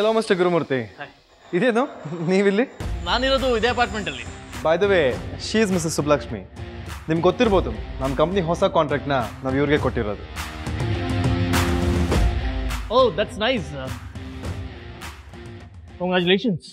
Hello mister Gurumurthy. ಇದೇನು ನೀವಿಲ್ಲಿ? ನಾನಿರೋದು ಇದೇ ಅಪಾರ್ಟ್ಮೆಂಟಲ್ಲಿ. By the way, she is Mrs Sublakshmi. ನಿಮ್ಗೆ ಗೊತ್ತಿರ್ಬೋದು, ನಮ್ಮ ಕಂಪ್ನಿ ಹೊಸ ಕಾಂಟ್ರಾಕ್ಟ್ನ ನಾವು ಇವ್ರಿಗೆ ಕೊಟ್ಟಿರೋದು. Oh, that's nice. ಕಂಗ್ರ್ಯಾಚುಲೇಷನ್ಸ್.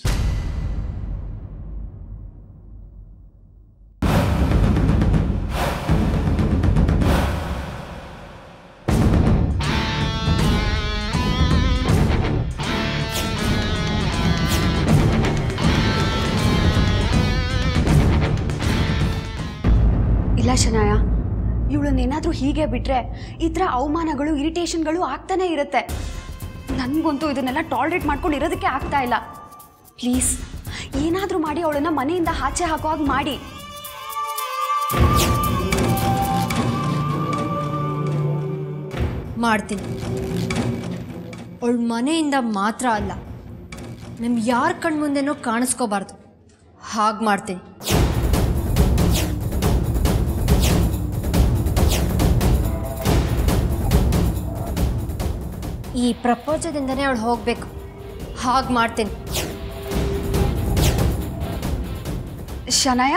ಇಲ್ಲ ಶನಾಯ, ಇವಳನ್ನೇನಾದರೂ ಹೀಗೆ ಬಿಟ್ಟರೆ ಈ ಥರ ಅವಮಾನಗಳು ಇರಿಟೇಷನ್ಗಳು ಆಗ್ತಾನೆ ಇರುತ್ತೆ. ನನಗಂತೂ ಇದನ್ನೆಲ್ಲ ಟಾಲರೇಟ್ ಮಾಡ್ಕೊಂಡು ಇರೋದಕ್ಕೆ ಆಗ್ತಾ ಇಲ್ಲ. ಪ್ಲೀಸ್ ಏನಾದರೂ ಮಾಡಿ ಅವಳನ್ನು ಮನೆಯಿಂದ ಆಚೆ ಹಾಕೋ ಹಾಗೆ ಮಾಡಿ. ಮಾಡ್ತೀನಿ. ಅವಳ ಮನೆಯಿಂದ ಮಾತ್ರ ಅಲ್ಲ, ನಿಮ್ಗೆ ಯಾರ ಕಣ್ಮುಂದೆನೂ ಕಾಣಿಸ್ಕೋಬಾರ್ದು, ಹಾಗೆ ಮಾಡ್ತೀನಿ. ಈ ಪ್ರಪಂಚದಿಂದನೇ ಅವಳು ಹೋಗ್ಬೇಕು, ಹಾಗೆ ಮಾಡ್ತೀನಿ. ಶನಾಯ,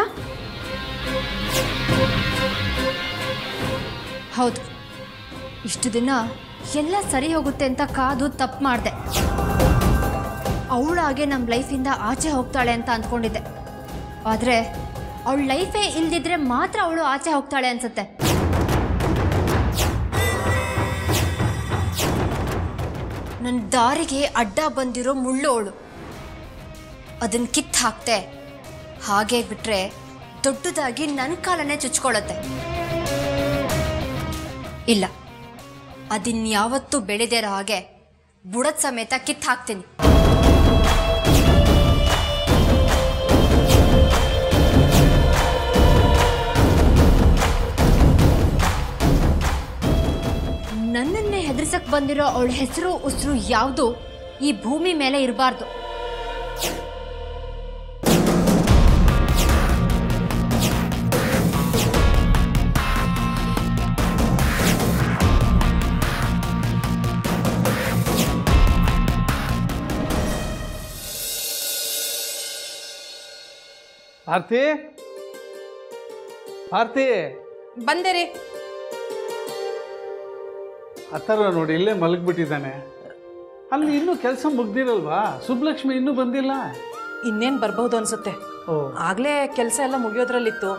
ಹೌದು, ಇಷ್ಟು ದಿನ ಎಲ್ಲ ಸರಿ ಹೋಗುತ್ತೆ ಅಂತ ಕಾದು ತಪ್ಪು ಮಾಡಿದೆ. ಅವಳಾಗೆ ನಮ್ಮ ಲೈಫಿಂದ ಆಚೆ ಹೋಗ್ತಾಳೆ ಅಂತ ಅಂದ್ಕೊಂಡಿದ್ದೆ. ಆದರೆ ಅವಳ ಲೈಫೇ ಇಲ್ದಿದ್ರೆ ಮಾತ್ರ ಅವಳು ಆಚೆ ಹೋಗ್ತಾಳೆ ಅನ್ಸುತ್ತೆ. ನನ್ನ ದಾರಿಗೆ ಅಡ್ಡ ಬಂದಿರೋ ಮುಳ್ಳು ಅವಳು. ಅದನ್ನು ಕಿತ್ತು ಹಾಕ್ತೆ, ಹಾಗೆ ಬಿಟ್ರೆ ದೊಡ್ಡದಾಗಿ ನನ್ನ ಕಾಲನೇ ಚುಚ್ಕೊಳ್ಳುತ್ತೆ. ಇಲ್ಲ, ಅದಿನ್ಯಾವತ್ತೂ ಬೆಳೆದಿರೋ ಹಾಗೆ ಬುಡದ ಸಮೇತ ಕಿತ್ತು ಹಾಕ್ತೀನಿ. ನನ್ನನ್ನೇ ಹೆದರ್ಸಕ್ ಬಂದಿರೋ ಅವಳ ಹೆಸರು ಉಸಿರು ಯಾವುದು ಈ ಭೂಮಿ ಮೇಲೆ ಇರಬಾರ್ದು. ಭಾರತಿ, ಭಾರತಿ ಬಂದೆ ರೀ. ಆ ಥರ ನೋಡಿ, ಇಲ್ಲೇ ಮಲಗಿಬಿಟ್ಟಿದ್ದಾನೆ. ಅಲ್ಲಿ ಇನ್ನೂ ಕೆಲಸ ಮುಗ್ದಿರಲ್ವಾ? ಸುಬ್ಲಕ್ಷ್ಮಿ ಇನ್ನೂ ಬಂದಿಲ್ಲ. ಇನ್ನೇನು ಬರ್ಬಹುದು ಅನ್ಸುತ್ತೆ. ಆಗ್ಲೇ ಕೆಲಸ ಎಲ್ಲ ಮುಗಿಯೋದ್ರಲ್ಲಿತ್ತು.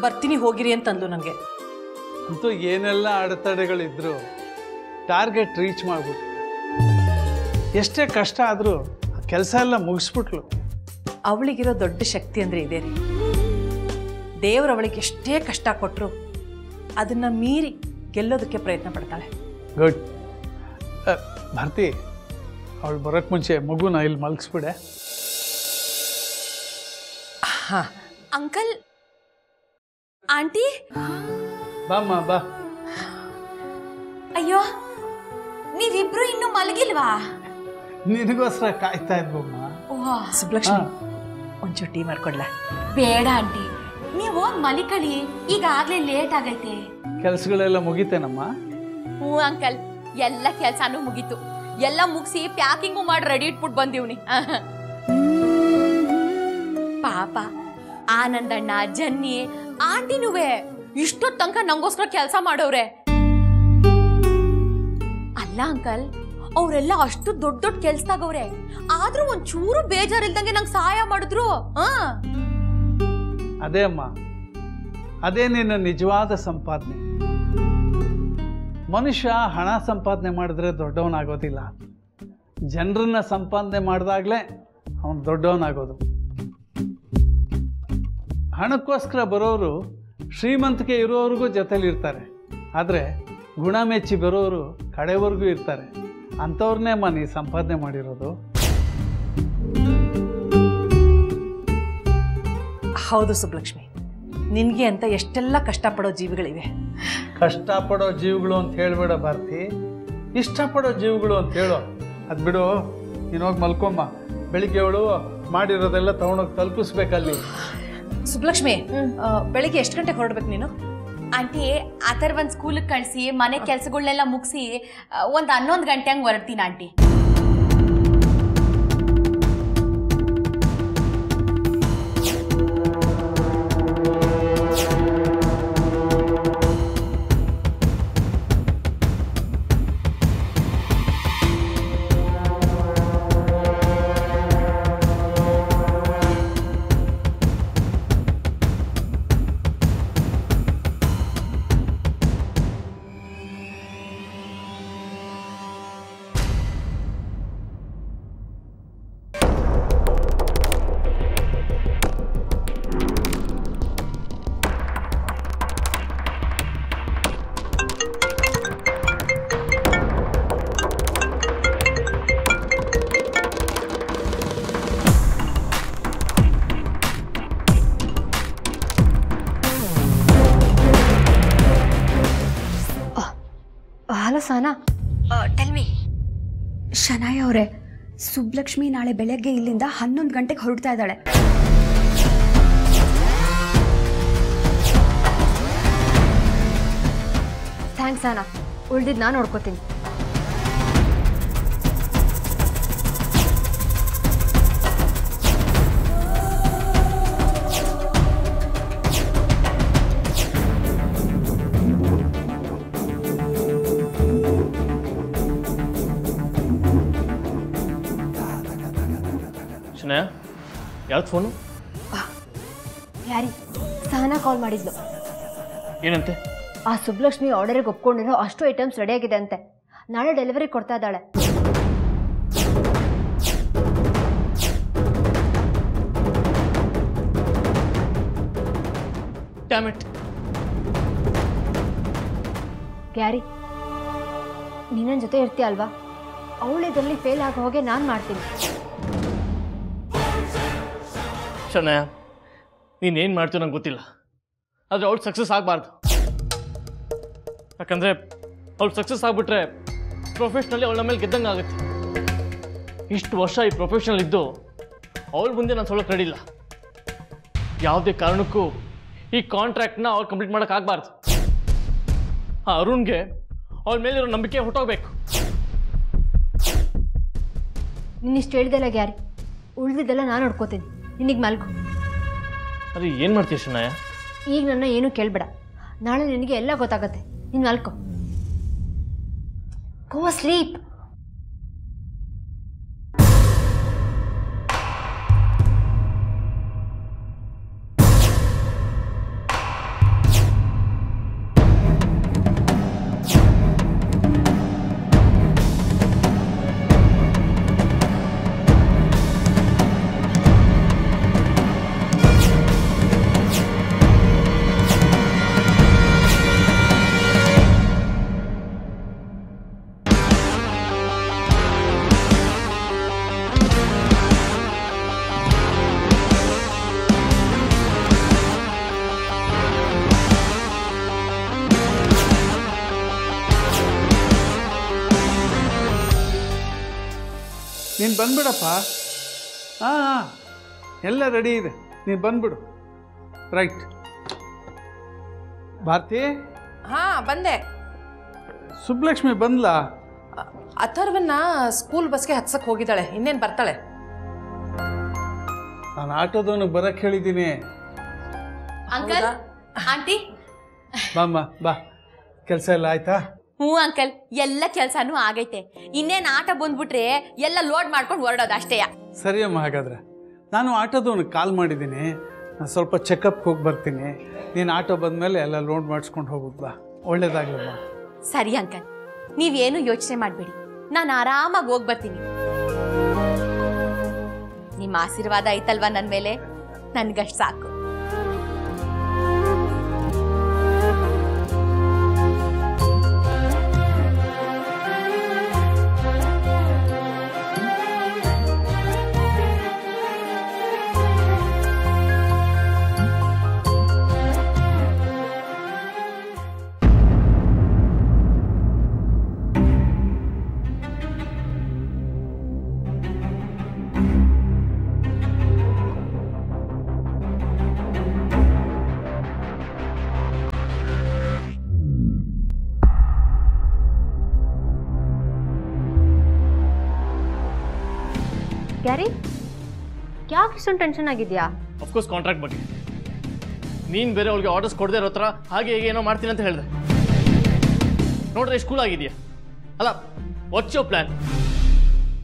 ಬರ್ತೀನಿ ಹೋಗಿರಿ ಅಂತಂದ್ಲು ನನಗೆ. ಅಂತೂ ಏನೆಲ್ಲ ಅಡೆತಡೆಗಳಿದ್ರು ಟಾರ್ಗೆಟ್ ರೀಚ್ ಮಾಡ್ಬಿಟ್ಟು, ಎಷ್ಟೇ ಕಷ್ಟ ಆದರೂ ಕೆಲಸ ಎಲ್ಲ ಮುಗಿಸ್ಬಿಟ್ಲು. ಅವಳಿಗಿರೋ ದೊಡ್ಡ ಶಕ್ತಿ ಅಂದರೆ ಇದೆ ರೀ. ದೇವ್ರು ಅವಳಿಗೆ ಎಷ್ಟೇ ಕಷ್ಟ ಕೊಟ್ಟರು ಅದನ್ನು ಮೀರಿ ಗೆಲ್ಲೋದಕ್ಕೆ ಪ್ರಯತ್ನ ಪಡ್ತಾಳೆ. ಗುಡ್. ಭಾರತಿ, ಅವಳು ಬರೋಕ್ಕೆ ಮುಂಚೆ ಮಗುನ ಇಲ್ಲಿ ಮಲಗಿಸ್ಬಿಡೆ. ಹಾಂ ಅಂಕಲ್, ಆಂಟಿ, ಬಾಮ್ಮ ಬಾ. ಅಯ್ಯೋ, ನೀವಿಬ್ರು ಇನ್ನೂ ಮಲಗಿಲ್ವಾ? ನಿನಗೋಸ್ಕರ ಕಾಯ್ತಾ ಇದ್ವಮ್ಮ. ಸುಬ್ಲಕ್ಷ್ಮಿ, ಒಂಚೂರು ಟೀ ಮಾಡ್ಕೊಡ್ಲಾ? ಬೇಡ ಆಂಟಿ, ನೀವು ಹೋಗಿ ಮಲಿಕಳಿ, ಈಗಾಗಲೇ ಲೇಟ್ ಆಗೈತೆ. ಕೆಲಸಗಳೆಲ್ಲ ಮುಗಿತೇನಮ್ಮ? ಹ್ಞೂ ಅಂಕಲ್, ಎಲ್ಲ ಕೆಲಸನೂ ಮುಗೀತು. ಎಲ್ಲ ಮುಗಿಸಿ ಪ್ಯಾಕಿಂಗು ಮಾಡಿ ರೆಡಿ ಇಟ್ಬಿಟ್ಟು ಬಂದೀವ್ನಿ. ಪಾಪ ಆನಂದಣ್ಣ, ಜನ್ನಿ, ಆಂಟಿನುವೆ ಇಷ್ಟೊತ್ತು ತನಕ ನಂಗೋಸ್ಕರ ಕೆಲಸ ಮಾಡೋರೆ. ಅಲ್ಲ ಅಂಕಲ್, ಅವರೆಲ್ಲ ಅಷ್ಟು ದೊಡ್ಡ ದೊಡ್ಡ ಕೆಲ್ಸದಾಗವ್ರೆ, ಆದ್ರೂ ಒಂಚೂರು ಬೇಜಾರಿಲ್ದಂಗೆ ನಂಗೆ ಸಹಾಯ ಮಾಡಿದ್ರು. ಅದೇ ಅಮ್ಮ, ಅದೇ ನಿನ್ನ ನಿಜವಾದ ಸಂಪಾದನೆ. ಮನುಷ್ಯ ಹಣ ಸಂಪಾದನೆ ಮಾಡಿದ್ರೆ ದೊಡ್ಡವನಾಗೋದಿಲ್ಲ. ಜನರನ್ನ ಸಂಪಾದನೆ ಮಾಡಿದಾಗಲೇ ಅವನು ದೊಡ್ಡವನಾಗೋದು. ಹಣಕ್ಕೋಸ್ಕರ ಬರೋರು ಶ್ರೀಮಂತಿಕೆ ಇರೋವ್ರಿಗೂ ಜೊತೆಲಿರ್ತಾರೆ, ಆದರೆ ಗುಣ ಮೆಚ್ಚಿ ಬರೋರು ಕಡೆವರೆಗೂ ಇರ್ತಾರೆ. ಅಂಥವ್ರನ್ನೇ ಅಮ್ಮ ನೀ ಸಂಪಾದನೆ ಮಾಡಿರೋದು. ಹೌದು ಸುಬ್ಲಕ್ಷ್ಮಿ, ನಿನಗೆ ಅಂತ ಎಷ್ಟೆಲ್ಲ ಕಷ್ಟಪಡೋ ಜೀವಿಗಳಿವೆ. ಕಷ್ಟಪಡೋ ಜೀವಗಳು ಅಂತ ಹೇಳಬೇಡ ಭಾರತಿ, ಇಷ್ಟಪಡೋ ಜೀವಗಳು ಅಂತ ಹೇಳೋ. ಅದು ಬಿಡು, ನೀನೋಗಿ ಮಲ್ಕೊಮ್ಮ. ಬೆಳಿಗ್ಗೆ ಅವಳು ಮಾಡಿರೋದೆಲ್ಲ ತಗೊಂಡೋಗಿ ತಲುಪಿಸ್ಬೇಕಲ್ಲಿ. ಸುಬ್ಲಕ್ಷ್ಮಿ, ಬೆಳಿಗ್ಗೆ ಎಷ್ಟು ಗಂಟೆಗೆ ಹೊರಡ್ಬೇಕು ನೀನು? ಆಂಟಿ, ಅಥರ್ವನ್ ಸ್ಕೂಲಿಗೆ ಕಳಿಸಿ ಮನೆ ಕೆಲಸಗಳನ್ನೆಲ್ಲ ಮುಗಿಸಿ ಒಂದು 11 ಗಂಟೆ ಹಂಗೆ ಹೊರಡ್ತೀನಿ aunty. Sahana. Tell me. Shanaya ಅವರೇ, ಸುಬ್ಲಕ್ಷ್ಮಿ ನಾಳೆ ಬೆಳಗ್ಗೆ ಇಲ್ಲಿಂದ 11 ಗಂಟೆಗೆ ಹೊರಡ್ತಾ ಇದ್ದಾಳೆ. ಥ್ಯಾಂಕ್ಸ್ ಸಹನಾ, ಉಳ್ದಿದ್ದು ನಾನು ನೋಡ್ಕೋತೀನಿ. ಶನಯ, ಯಾವ್ದು ಫೋನು? ಯಾರಿ? ಸಹನಾ ಕಾಲ್ ಮಾಡಿದ್ಲು. ಏನಂತೆ? ಆ ಸುಬ್ಲಕ್ಷ್ಮಿ ಆರ್ಡರಿಗೆ ಒಪ್ಕೊಂಡಿರೋ ಅಷ್ಟು ಐಟಮ್ಸ್ ರೆಡಿಯಾಗಿದೆ ಅಂತೆ. ನಾಳೆ ಡೆಲಿವರಿ ಕೊಡ್ತಾ ಇದ್ದಾಳೆ. ಡ್ಯಾಮೆಟ್. ಗ್ಯಾರಿ, ನೀನು ನನ್ನ ಜೊತೆ ಇರ್ತೀಯ ಅಲ್ವಾ? ಅವಳು ಇದರಲ್ಲಿ ಫೇಲ್ ಆಗೋ ಹಾಗೆ ನಾನು ಮಾಡ್ತೀನಿ. ಶನಯ, ನೀನೇನು ಮಾಡ್ತೀವಿ ನಂಗೆ ಗೊತ್ತಿಲ್ಲ, ಆದರೆ ಅವಳು ಸಕ್ಸಸ್ ಆಗಬಾರ್ದು. ಯಾಕಂದರೆ ಅವಳು ಸಕ್ಸಸ್ ಆಗಿಬಿಟ್ರೆ ಪ್ರೊಫೆಷ್ನಲ್ಲಿ ಅವಳ ಮೇಲೆ ಗೆದ್ದಂಗೆ ಆಗುತ್ತೆ. ಇಷ್ಟು ವರ್ಷ ಈ ಪ್ರೊಫೆಷ್ನಲ್ ಇದ್ದು ಅವಳ ಮುಂದೆ ನಾನು ಸೊಳಕ್ಕೆ ರೆಡಿಲ್ಲ. ಯಾವುದೇ ಕಾರಣಕ್ಕೂ ಈ ಕಾಂಟ್ರಾಕ್ಟ್ನ ಅವ್ರು ಕಂಪ್ಲೀಟ್ ಮಾಡೋಕ್ಕಾಗಬಾರ್ದು. ಆ ಅರುಣ್ಗೆ ಅವಳ ಮೇಲಿರೋ ನಂಬಿಕೆ ಹೊಟ್ಟೋಗ್ಬೇಕು. ನೀನಿಷ್ಟು ಹೇಳಿದೆಲ್ಲ ಗ್ಯಾರಿ, ಉಳಿದಿದ್ದೆಲ್ಲ ನಾನು ನೋಡ್ಕೋತೀನಿ. ನಿನಗೆ ಮಲ್ಗು. ಅದು ಏನು ಮಾಡ್ತೀಯ ಶನಯ? ಈಗ ನನ್ನ ಏನೂ ಕೇಳಬೇಡ. ನಾಳೆ ನಿನಗೆ ಎಲ್ಲ ಗೊತ್ತಾಗತ್ತೆ. ನೀನು ಮಲ್ಕೋ. ಗೋ ಸ್ಲೀಪ್. ನೀನು ಬಂದ್ಬಿಡಪ್ಪ. ಹಾಂ, ಎಲ್ಲ ರೆಡಿ ಇದೆ, ನೀನು ಬಂದ್ಬಿಡು. ರೈಟ್. ಭಾರತಿ. ಹಾಂ, ಬಂದೆ. ಸುಬ್ಲಕ್ಷ್ಮಿ ಬಂದ್ಲಾ? ಅಥರ್ವನ್ನ ಸ್ಕೂಲ್ ಬಸ್ಗೆ ಹತ್ಸಕ್ಕೆ ಹೋಗಿದ್ದಾಳೆ. ಇನ್ನೇನು ಬರ್ತಾಳೆ. ನಾನು ಆಟೋದವನಿಗೆ ಬರಕ್ಕೆ ಹೇಳಿದ್ದೀನಿ. Uncle, aunty. ಬಾಮ್ಮ ಬಾ. ಕೆಲಸ ಎಲ್ಲ ಆಯ್ತಾ? ಹ್ಞೂ ಅಂಕಲ್, ಎಲ್ಲ ಕೆಲಸನೂ ಆಗೈತೆ. ಇನ್ನೇನು ಆಟ ಬಂದ್ಬಿಟ್ರೆ ಎಲ್ಲ ಲೋಡ್ ಮಾಡ್ಕೊಂಡು ಹೊರಡೋದು ಅಷ್ಟೇಯ. ಸರಿ ಅಮ್ಮ, ಹಾಗಾದ್ರೆ ನಾನು ಆಟೋದವನಿಗೆ ಕಾಲ್ ಮಾಡಿದ್ದೀನಿ. ನಾನು ಸ್ವಲ್ಪ ಚೆಕಪ್ಗೆ ಹೋಗಿ ಬರ್ತೀನಿ. ನೀನು ಆಟೋ ಬಂದಮೇಲೆ ಎಲ್ಲ ಲೋಡ್ ಮಾಡಿಸ್ಕೊಂಡು ಹೋಗೋದು ಬಾ. ಒಳ್ಳೇದಾಗಲಮ್ಮ. ಸರಿ ಅಂಕಲ್, ನೀವೇನು ಯೋಚನೆ ಮಾಡಬೇಡಿ, ನಾನು ಆರಾಮಾಗಿ ಹೋಗಿ ಬರ್ತೀನಿ. ನಿಮ್ಮ ಆಶೀರ್ವಾದ ಐತಲ್ವಾ ನನ್ನ ಮೇಲೆ, ನನ್ಗಷ್ಟು ಸಾಕು. ಗ್ಯಾರಿ, ಯಾಕೆ ಇಷ್ಟೊಂದು ಟೆನ್ಷನ್ ಆಗಿದೆಯಾ? ಅಫ್ಕೋರ್ಸ್ ಕಾಂಟ್ರಾಕ್ಟ್ ಬಗ್ಗೆ. ನೀನು ಬೇರೆ ಅವಳಿಗೆ ಆರ್ಡರ್ಸ್ ಕೊಡದೆ ಇರೋ ಥರ ಹಾಗೆ ಹೇಗೆ ಏನೋ ಮಾಡ್ತೀನಿ ಅಂತ ಹೇಳಿದೆ. ನೋಡ್ರೆ ಎಷ್ಟು ಕೂಲ್ ಆಗಿದೆಯಾ ಅಲ್ಲ? What's your plan?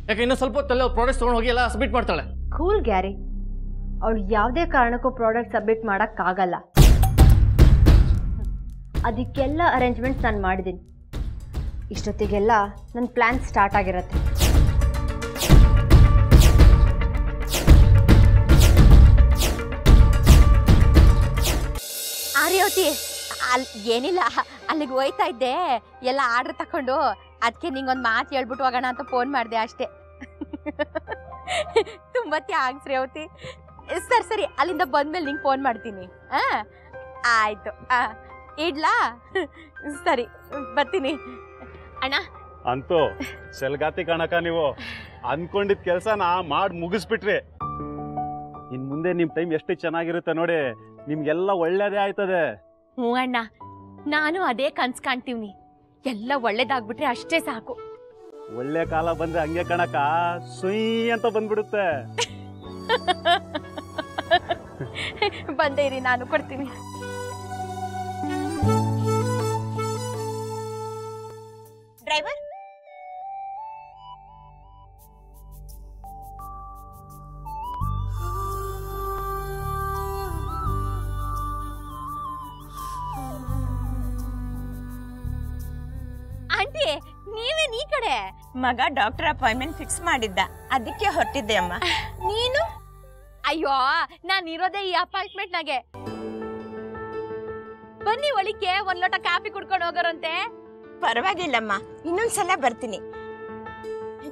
ಯಾಕೆ ಇನ್ನೂ ಸ್ವಲ್ಪ ಹೊತ್ತಲ್ಲೇ ಪ್ರಾಡಕ್ಟ್ಸ್ ತೊಗೊಂಡು ಹೋಗಿ ಎಲ್ಲ ಸಬ್ಮಿಟ್ ಮಾಡ್ತಾಳೆ. ಕೂಲ್ ಗ್ಯಾರಿ, ಅವಳು ಯಾವುದೇ ಕಾರಣಕ್ಕೂ ಪ್ರಾಡಕ್ಟ್ ಸಬ್ಮಿಟ್ ಮಾಡೋಕ್ಕಾಗಲ್ಲ. ಅದಕ್ಕೆಲ್ಲ ಅರೇಂಜ್ಮೆಂಟ್ಸ್ ನಾನು ಮಾಡಿದ್ದೀನಿ. ಇಷ್ಟೊತ್ತಿಗೆಲ್ಲ ನನ್ನ ಪ್ಲ್ಯಾನ್ ಸ್ಟಾರ್ಟ್ ಆಗಿರುತ್ತೆ. ಆರ್ಯವತಿ, ಏನಿಲ್ಲ, ಅಲ್ಲಿಗೆ ಹೋಯ್ತಾ ಇದ್ದೆ, ಎಲ್ಲ ಆರ್ಡ್ರ್ ತಗೊಂಡು. ಅದಕ್ಕೆ ನಿಂಗೊಂದು ಮಾತು ಹೇಳ್ಬಿಟ್ಟು ಹೋಗೋಣ ಅಂತ ಫೋನ್ ಮಾಡಿದೆ ಅಷ್ಟೇ. ತುಂಬ ಥ್ಯಾಂಕ್ಸ್ ರೇವತಿ. ಸರಿ, ಅಲ್ಲಿಂದ ಬಂದ್ಮೇಲೆ ನಿಂಗೆ ಫೋನ್ ಮಾಡ್ತೀನಿ. ಆಯಿತು, ಇಡ್ಲಾ? ಸರಿ, ಬರ್ತೀನಿ. ಅಣ್ಣ ಅಂತೂ ಸೆಲ್ಗಾತಿ ಕಣಕ ನೀವು ಅನ್ಕೊಂಡಿದ್ ಕೆಲ್ಸನ ಮಾಡಿ ಮುಗಿಸ್ಬಿಟ್ರಿ. ಇನ್ ಮುಂದೆ ನಿಮ್ ಟೈಮ್ ಎಷ್ಟು ಚೆನ್ನಾಗಿರುತ್ತೆ ನೋಡಿ, ನಿಮ್ಗೆಲ್ಲ ಒಳ್ಳೇದೇ ಆಯ್ತದೆ. ಹ್ಞೂ ಅಣ್ಣ, ನಾನು ಅದೇ ಕನ್ಸ್ ಕಾಣ್ತೀವ್ನಿ. ಎಲ್ಲ ಒಳ್ಳೇದಾಗ್ಬಿಟ್ರೆ ಅಷ್ಟೇ ಸಾಕು. ಒಳ್ಳೆ ಕಾಲ ಬಂದ್ರೆ ಹಂಗೆ ಕಣಕ ಸುಯ್ ಅಂತ ಬಂದ್ಬಿಡುತ್ತೆ. ಬಂದೇ ಇರಿ, ನಾನು ಕೊಡ್ತೀನಿ. ಡ್ರೈವರ್, ಆಂಟಿ ನೀವೇನ್ ಈ ಕಡೆ? ಮಗ ಡಾಕ್ಟರ್ ಅಪಾಯಿಂಟ್ಮೆಂಟ್ ಫಿಕ್ಸ್ ಮಾಡಿದ್ದ, ಅದಕ್ಕೆ ಹೊರಟಿದ್ದೆ ಅಮ್ಮ. ನೀನು? ಅಯ್ಯೋ, ನಾನು ಇರೋದೇ ಈ ಅಪಾರ್ಟ್ಮೆಂಟ್ ನಾಗೆ. ಬನ್ನಿ ಒಳಿಕೆ, ಒಂದ್ ಲೋಟ ಕಾಫಿ ಕುಡ್ಕೊಂಡು ಹೋಗೋರಂತೆ. ಪರವಾಗಿಲ್ಲಮ್ಮ, ಇನ್ನೊಂದ್ಸಲ ಬರ್ತೀನಿ.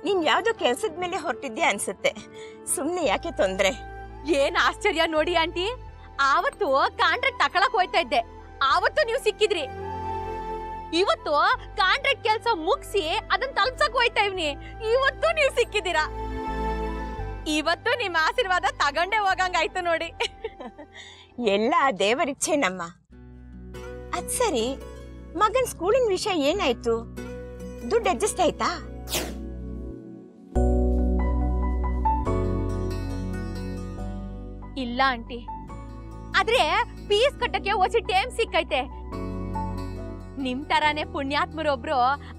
ನೀನ್ ಯಾವ್ದೋ ಕೆಲ್ಸದ ಮೇಲೆ ಹೊರಟಿದ್ಯಾ ಅನ್ಸುತ್ತೆ. ಸುಮ್ನೆ ಯಾಕೆ ತೊಂದ್ರೆ? ಏನ್ ಆಶ್ಚರ್ಯ ನೋಡಿ ಆಂಟಿ, ಆವತ್ತು ಕಾಂಟ್ರಾಕ್ಟ್ ತಕೊಳಕ್ ಹೋಯ್ತಾ ಇದ್ದೆ, ಆವತ್ತು ನೀವು ಸಿಕ್ಕಿದ್ರಿ. ಇವತ್ತು ಕಾಂಟ್ರಾಕ್ಟ್ ಕೆಲಸ ಮುಗಿಸಿ ಅದನ್ನ ತಲುಪ್ಸಕ್ ಹೋಯ್ತಾ ಇವ್ನಿ, ಇವತ್ತು ನೀವು ಸಿಕ್ಕಿದ್ದೀರಾ. ಇವತ್ತು ನಿಮ್ಮ ಆಶೀರ್ವಾದ ತಗೊಂಡೇ ಹೋಗಂಗಾಯ್ತು ನೋಡಿ. ಎಲ್ಲ ದೇವರಿಚ್ಛೆನಮ್ಮ. ಅದ್ ಸರಿ, ಮಗನ್ ಸ್ಕೂಲಿನ ವಿಷಯ ಏನಾಯ್ತು? ದುಡ್ಡು ಅಡ್ಜಸ್ಟ್ ಆಯ್ತಾ? ಇಲ್ಲ ಆಂಟಿ, ಆದ್ರೆ ಫೀಸ್ ಕಟ್ಟಕ್ಕೆ ಹೊಸ ಟೈಮ್ ಸಿಕ್ಕೈತೆ. ನಿಮ್ ತರಾನೇ ಪುಣ್ಯಾತ್ಮರೊಬ್ರು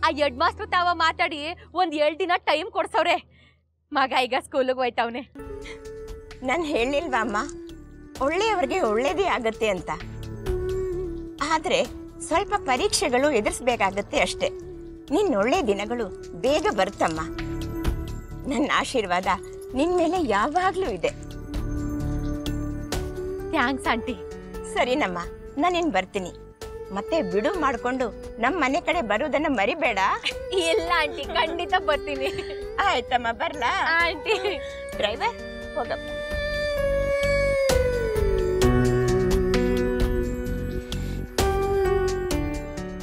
ಆ ಹೆಡ್ ಮಾಸ್ಟರ್ ತಾವ ಮಾತಾಡಿ ಒಂದ್ 2 ದಿನ ಟೈಮ್ ಕೊಡ್ಸವ್ರೆ. ಮಗ ಈಗ ಸ್ಕೂಲಿಗೆ ಹೋಯ್ತವ್ನೆ. ನಾನು ಹೇಳಿಲ್ವಾ ಅಮ್ಮ, ಒಳ್ಳೆಯವ್ರಿಗೆ ಒಳ್ಳೇದೇ ಆಗತ್ತೆ ಅಂತ. ಆದ್ರೆ ಸ್ವಲ್ಪ ಪರೀಕ್ಷೆಗಳು ಎದುರಿಸ್ಬೇಕಾಗತ್ತೆ ಅಷ್ಟೇ. ನಿನ್ನ ಒಳ್ಳೆ ದಿನಗಳು ಬೇಗ ಬರ್ತಮ್ಮ. ನನ್ನ ಆಶೀರ್ವಾದ ನಿನ್ ಮೇಲೆ ಯಾವಾಗ್ಲೂ ಇದೆ. Thanks aunty. ಸರಿನಮ್ಮ, ನಾನಿನ್ ಬರ್ತೀನಿ. ಮತ್ತೆ ಬಿಡು ಮಾಡ್ಕೊಂಡು ನಮ್ಮ ಮನೆ ಕಡೆ ಬರೋದನ್ನ ಮರಿಬೇಡ. ಇಲ್ಲ ಆಂಟಿ, ಖಂಡಿತ ಬರ್ತೀನಿ. ಆಯ್ತಮ್ಮ, ಬರ್ಲಾ ಆಂಟಿ? ಡ್ರೈವರ್ ಹೋಗಪ್ಪ.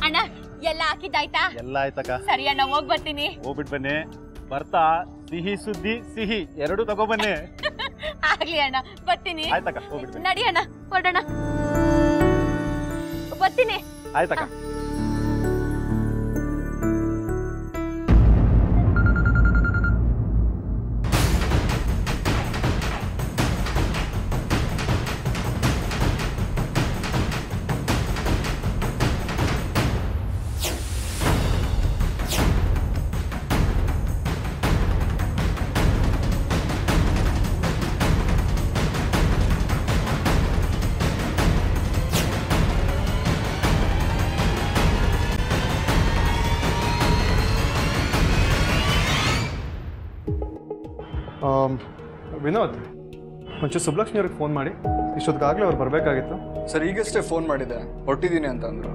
ಅಣ್ಣ ಎಲ್ಲ ಹಾಕಿದ್ದಾಯ್ತಾ? ಎಲ್ಲ ಆಯ್ತಕ್ಕ. ಸರಿ ಅಣ್ಣ, ಹೋಗ್ ಬರ್ತೀನಿ. ಹೋಗ್ಬಿಟ್ ಬನ್ನಿ. ಬರ್ತಾ ಸಿಹಿ ಸುದ್ದಿ ಸಿಹಿ ಎರಡು ತಗೊಬನ್ನಿ. ಆಗ್ಲಿ ಅಣ್ಣ, ಬರ್ತೀನಿ. ಆಯ್ತಕ್ಕ, ಹೋಗ್ಬಿಟ್ ಬನ್ನಿ. ನಡಿ ಅಣ್ಣ, ಹೊರಡೋಣ. ಬರ್ತೀನಿ. ಆಯ್ತಕ್ಕ. ವಿನೋದ್, ಒಂಚೂರು ಸುಬ್ಲಕ್ಷ್ಮಿ ಅವ್ರಿಗೆ ಫೋನ್ ಮಾಡಿ. ಇಷ್ಟೊತ್ತಿಗಾಗಲೇ ಅವ್ರು ಬರಬೇಕಾಗಿತ್ತು. ಸರ್, ಈಗಷ್ಟೇ ಫೋನ್ ಮಾಡಿದ್ದೆ, ಹೊರಟಿದ್ದೀನಿ ಅಂತ ಅಂದರು.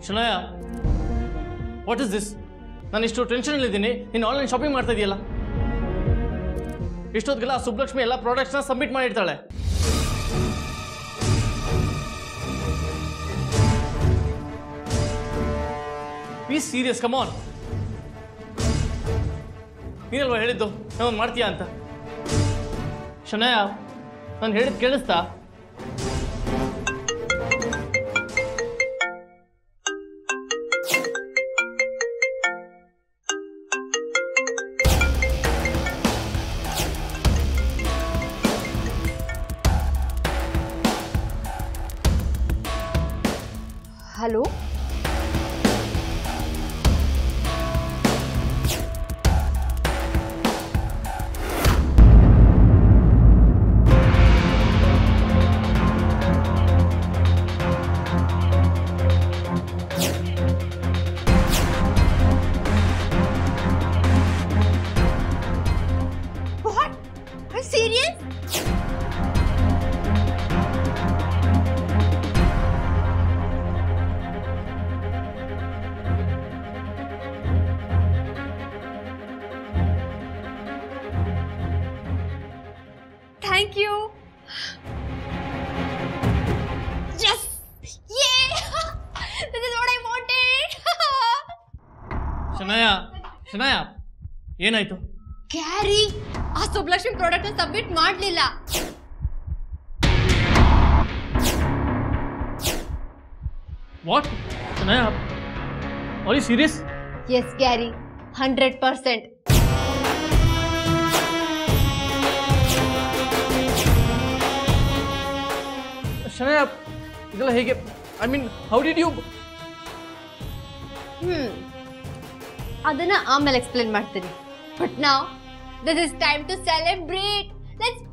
ಶನಯ, ವಾಟ್ ಇಸ್ ದಿಸ್? ನಾನು ಇಷ್ಟು ಟೆನ್ಷನಲ್ಲಿದ್ದೀನಿ, ನೀನು ಆನ್ಲೈನ್ ಶಾಪಿಂಗ್ ಮಾಡ್ತಾ ಇದೆಯಲ್ಲ. ಇಷ್ಟೊತ್ತಿಗೆಲ್ಲ ಸುಬ್ಲಕ್ಷ್ಮಿ ಎಲ್ಲ ಪ್ರಾಡಕ್ಟ್ಸ್ನ ಸಬ್ಮಿಟ್ ಮಾಡಿರ್ತಾಳೆ. Be serious, come on. ನೀನಲ್ವಾ ಹೇಳಿದ್ದು ನಾನು ಮಾಡ್ತೀಯಾ ಅಂತ? ಶನಯ, ನಾನು ಹೇಳಿದ್ದು ಕೇಳಿಸ್ತಾ? Hello, What? Are you serious? Thank you. Yes! Yay! This is what I wanted. Shanaya, ಏನಾಯ್ತು? ಕ್ಯಾರಿ ಆ ಸುಬ್ಲಕ್ಷ್ಮಿ ಪ್ರಾಡಕ್ಟ್ ಸಬ್ಮಿಟ್ ಮಾಡಲಿಲ್ಲ. What? Shanaya, are you serious? Yes Carrie, 100%. Shanaya, ಇದೆಲ್ಲ ಹೇಗೆ? I mean, how did you? ಅದನ್ನ ಆಮೇಲೆ ಎಕ್ಸ್ಪ್ಲೇನ್ ಮಾಡ್ತೀನಿ. But now this is time to celebrate. Let's